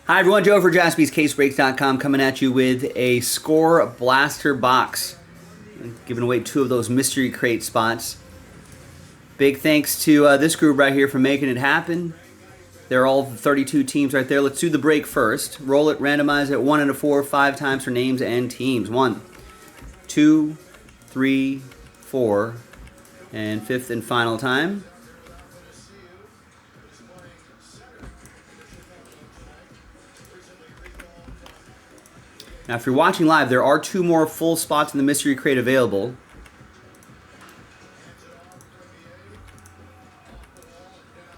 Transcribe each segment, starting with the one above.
Hi everyone, Joe for JaspysCaseBreaks.com coming at you with a Score Blaster box. Giving away 2 of those mystery crate spots. Big thanks to this group right here for making it happen. They're all 32 teams right there. Let's do the break first. Roll it, randomize it, 1 and a 4, 5 times for names and teams. 1, 2, 3, 4, and 5th and final time. Now, if you're watching live, there are 2 more full spots in the mystery crate available.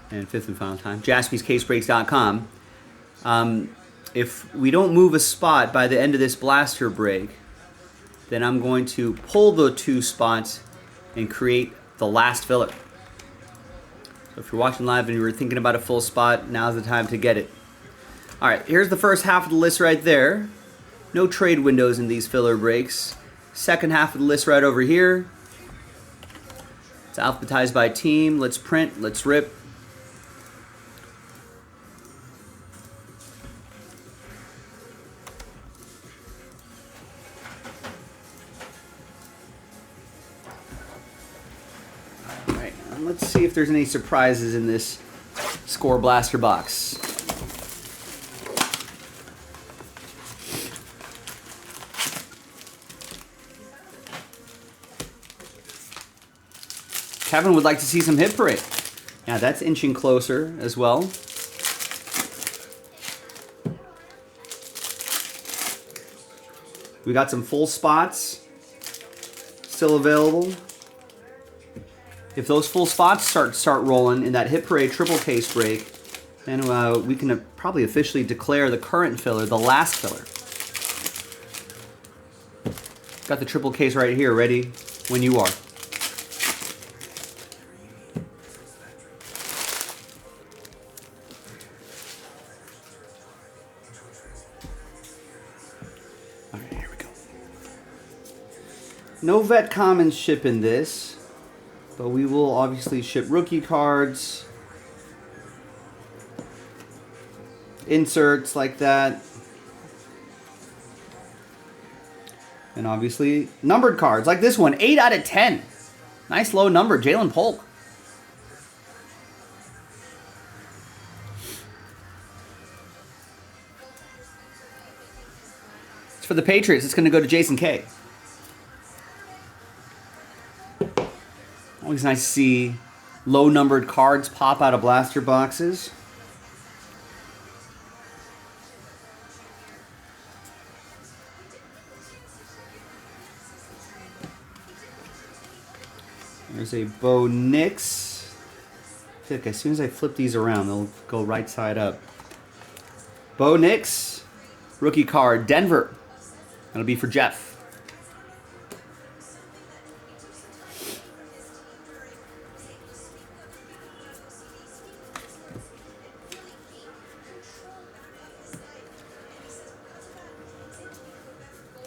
And 5th and final time. JaspysCaseBreaks.com. If we don't move a spot by the end of this blaster break, then I'm going to pull the 2 spots and create the last filler. So if you're watching live and you were thinking about a full spot, now's the time to get it. All right, here's the first half of the list right there. No trade windows in these filler breaks. Second half of the list right over here. It's alphabetized by team. Let's print, let's rip. All right, and let's see if there's any surprises in this Score Blaster box. Kevin would like to see some hit parade. Yeah, that's inching closer as well. We got some full spots still available. If those full spots start rolling in that hit parade triple case break, then we can probably officially declare the current filler the last filler. Got the triple case right here, ready when you are. Alright, here we go. No vet commons ship in this, but we will obviously ship rookie cards, inserts like that, and obviously numbered cards like this one, 8 out of 10. Nice low number, Jalen Polk. For the Patriots, it's going to go to Jason K. Always nice to see low-numbered cards pop out of blaster boxes. There's a Bo Nix. I feel like as soon as I flip these around, they'll go right side up. Bo Nix, rookie card, Denver. That'll be for Jeff.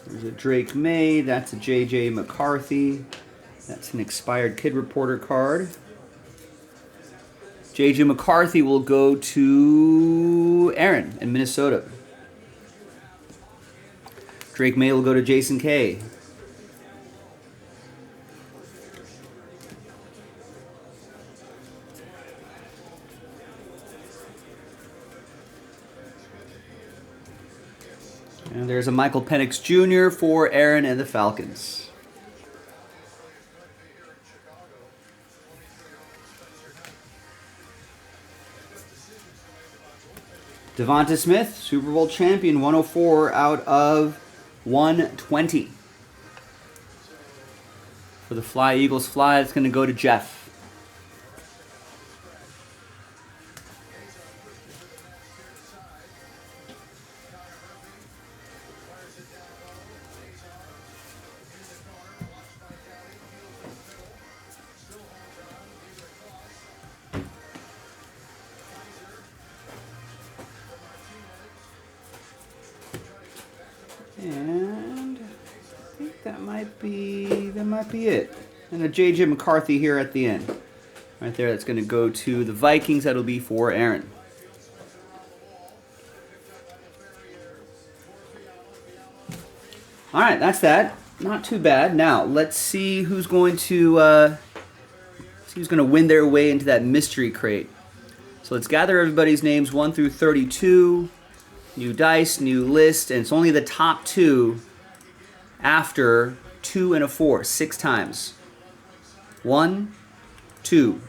There's a Drake May. That's a J.J. McCarthy. That's an expired Kid Reporter card. J.J. McCarthy will go to Aaron in Minnesota. Drake May will go to Jason K. And there's a Michael Penix Jr. for Aaron and the Falcons. Devonta Smith, Super Bowl champion, 104 out of 120. For the Fly Eagles Fly, it's going to go to Jeff. And I think that might be it. And a J.J. McCarthy here at the end. Right there, that's going to go to the Vikings. That'll be for Aaron. All right, that's that. Not too bad. Now, let's see who's going to win their way into that mystery crate. So let's gather everybody's names 1 through 32. New dice, new list, and it's only the top 2 after 2 and a 4, 6 times. 1, 2,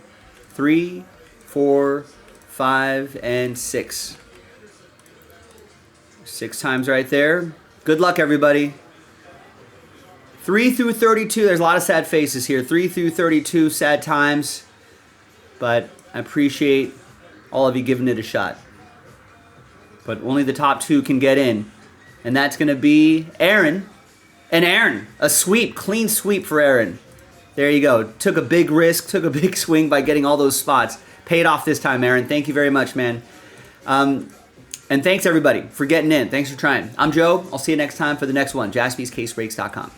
3, 4, 5, and 6. 6 times right there. Good luck, everybody. 3 through 32, there's a lot of sad faces here. 3 through 32, sad times. But I appreciate all of you giving it a shot. But only the top 2 can get in. And that's going to be Aaron. And Aaron, a sweep, clean sweep for Aaron. There you go. Took a big risk, took a big swing by getting all those spots. Paid off this time, Aaron. Thank you very much, man. And thanks, everybody, for getting in. Thanks for trying. I'm Joe. I'll see you next time for the next one. JaspysCaseBreaks.com.